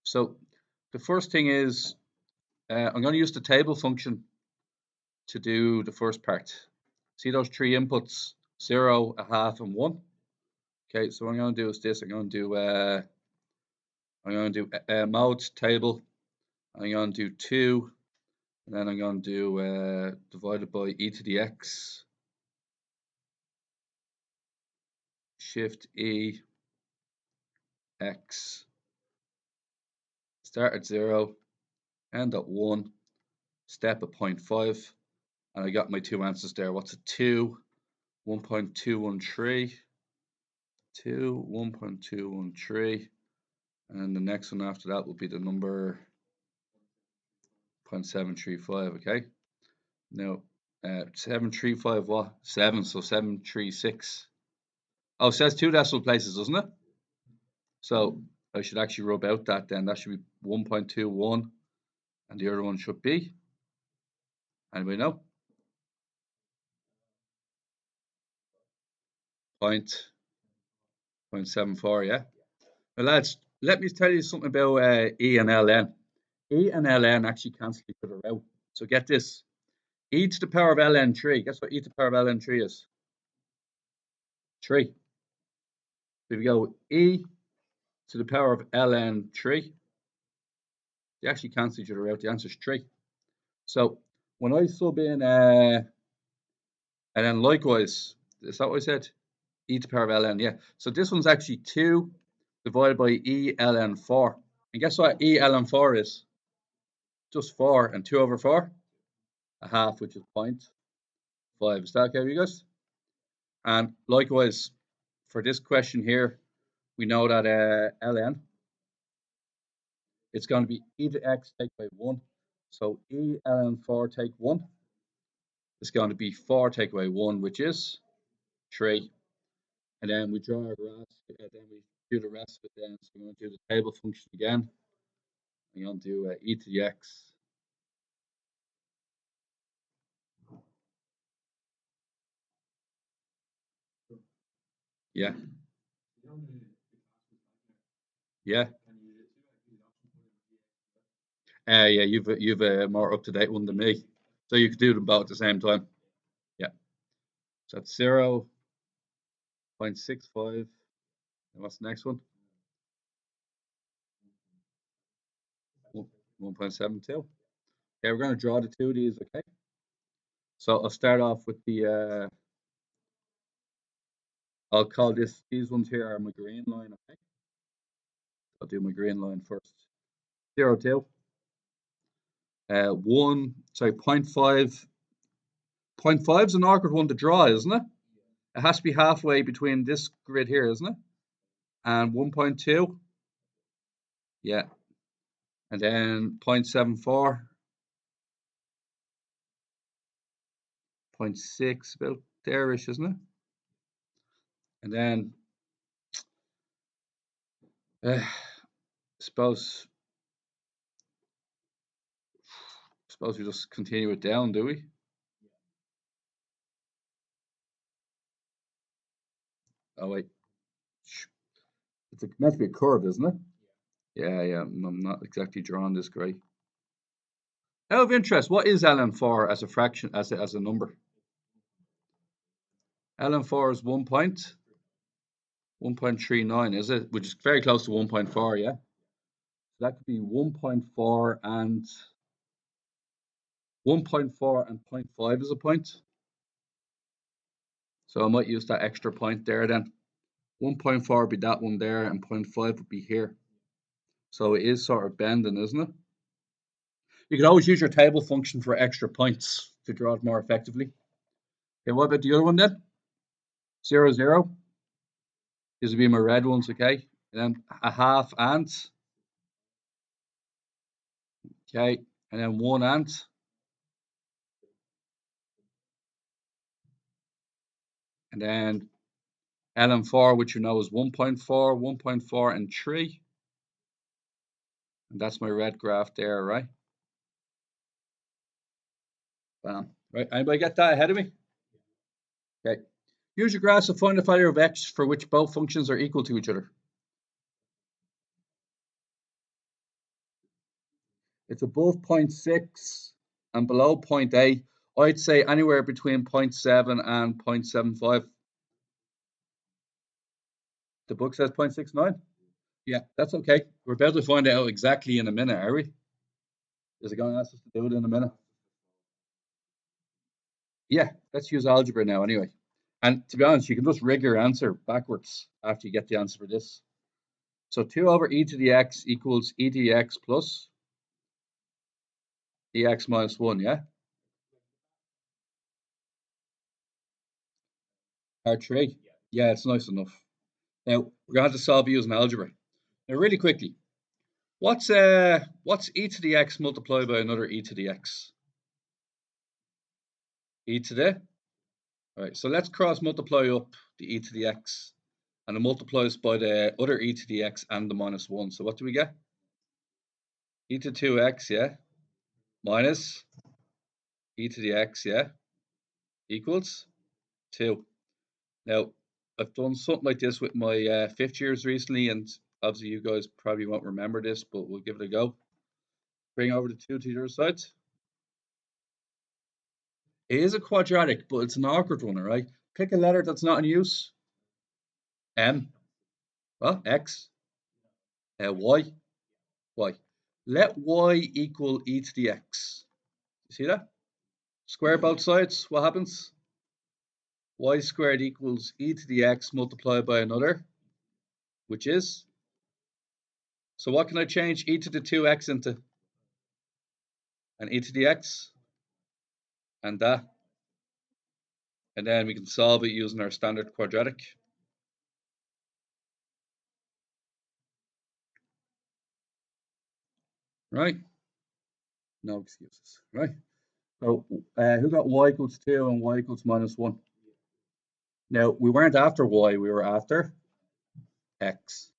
So the first thing is I'm going to use the table function to do the first part. See those three inputs, 0, a half, and 1? Okay, so what I'm going to do is this. I'm going to do mode table. I'm going to do 2, and then I'm going to do divided by e to the x, shift e, x, start at 0, end at 1, step at 0.5, and I got my two answers there. What's a 2? 1.213, 2, 1.213, and the next one after that will be the number 0.735, okay? Now, 735 what? 7, so 736. Oh, it says 2 decimal places, doesn't it? So I should actually rub out that then. That should be 1.21, and the other one should be, anybody know? 0.74, yeah? Well, lads, let me tell you something about E and ln. E and ln actually cancel each other out. So get this. E to the power of ln3. Guess what e to the power of ln3 is? 3. So if you go e to the power of ln3, they actually cancel each other out. The answer is 3. So when I sub in, and then likewise, is that what I said? E to the power of ln, yeah. So this one's actually 2 divided by e ln4. And guess what e ln4 is? Just 4, and 2 over 4? A half, which is 0.5. Is that okay with you guys? And likewise, for this question here, we know that ln, it's going to be e to x take by 1. So e ln4 take 1 is going to be 4 take away 1, which is 3. And then we draw our graph, and then we do the rest of it then. So we're going to do the table function again. I'm going to do e to the x. Yeah. Yeah. Yeah, you've more up to date one than me, so you could do them both at the same time. Yeah. So that's 0.65. And what's the next one? 1.72. Okay, we're going to draw the two of these. Okay. So I'll start off with the. I'll call these ones here are my green line. Okay. I'll do my green line first. 0, 2. 1, sorry, 0.5. 0.5 is an awkward one to draw, isn't it? It has to be halfway between this grid here, isn't it? And 1.2. Yeah. And then 0.74. 0.6, about there-ish, isn't it? And then, suppose we just continue it down, do we? Oh, wait. It's meant to be a curve, isn't it? Yeah. I'm not exactly drawing this great. Out of interest, what is ln4 as a fraction, as a number? ln4 is 1.39, is it? Which is very close to 1.4, yeah? So that could be 1.4 and 1.4 and 0.5 is a point. So I might use that extra point there then. 1.4 would be that one there, and 0.5 would be here. So it is sort of bending, isn't it? You can always use your table function for extra points to draw it more effectively. Okay, what about the other one then? 0, 0. These would be my red ones, okay? And then a half and. Okay, and then 1 and. And then ln4, which you know is 1.4, 1.4, and 3. And that's my red graph there, right? Bam. Right, anybody get that ahead of me? Okay. Use your graphs to find the value of x for which both functions are equal to each other. It's above 0.6 and below 0.8. I'd say anywhere between 0.7 and 0.75. The book says 0.69. Yeah, that's okay. We're about to find out exactly in a minute, are we? Is it going to ask us to do it in a minute? Yeah, let's use algebra now anyway. And to be honest, you can just rig your answer backwards after you get the answer for this. So 2 over e to the x equals e to the x plus ex minus 1, yeah? R3. Yeah, it's nice enough. Now, we're going to have to solve using algebra. Now, really quickly, what's e to the x multiplied by another e to the x? E to the? All right, so let's cross multiply up the e to the x. And it multiplies by the other e to the x and the minus 1. So what do we get? E to 2x, yeah, minus e to the x, yeah, equals 2. Now, I've done something like this with my fifth years recently, and obviously you guys probably won't remember this, but we'll give it a go. Bring over the 2 to the other side. It is a quadratic, but it's an awkward one, all right? Pick a letter that's not in use. M. Well, X. Y. Y. Let y equal e to the x. You see that? Square both sides. What happens? Y squared equals e to the x multiplied by another, which is? So what can I change e to the 2x into? And e to the x. And that. And then we can solve it using our standard quadratic. Right? No excuses. Right? So who got y equals 2 and y equals minus 1? Now, we weren't after y, we were after x.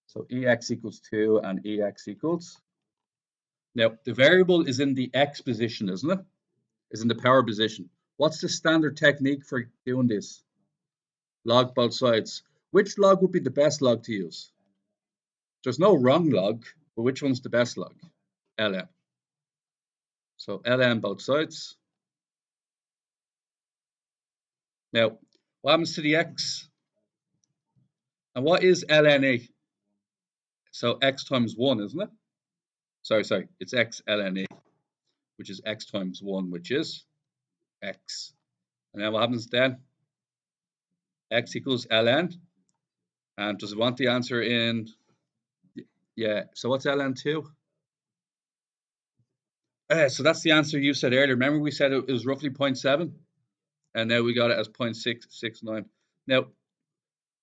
So ex equals 2 and ex equals. Now, the variable is in the x position, isn't it? Is in the power position. What's the standard technique for doing this? Log both sides. Which log would be the best log to use? There's no wrong log, but which one's the best log? ln. So ln both sides. Now, what happens to the x? And what is ln a? So x times 1, isn't it? Sorry, it's x ln a, which is x times 1, which is x. And then what happens then? X equals ln. And does it want the answer in? Yeah, so what's ln 2? So that's the answer you said earlier. Remember we said it was roughly 0.7? And now we got it as 0.669. Now,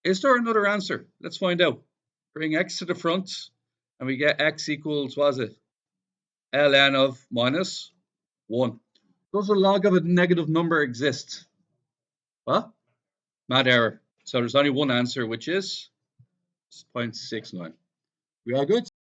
is there another answer? Let's find out. Bring x to the front, and we get x equals, what is it? ln of minus 1. Does a log of a negative number exist? What? Mad error. So there's only one answer, which is 0.69. We all good?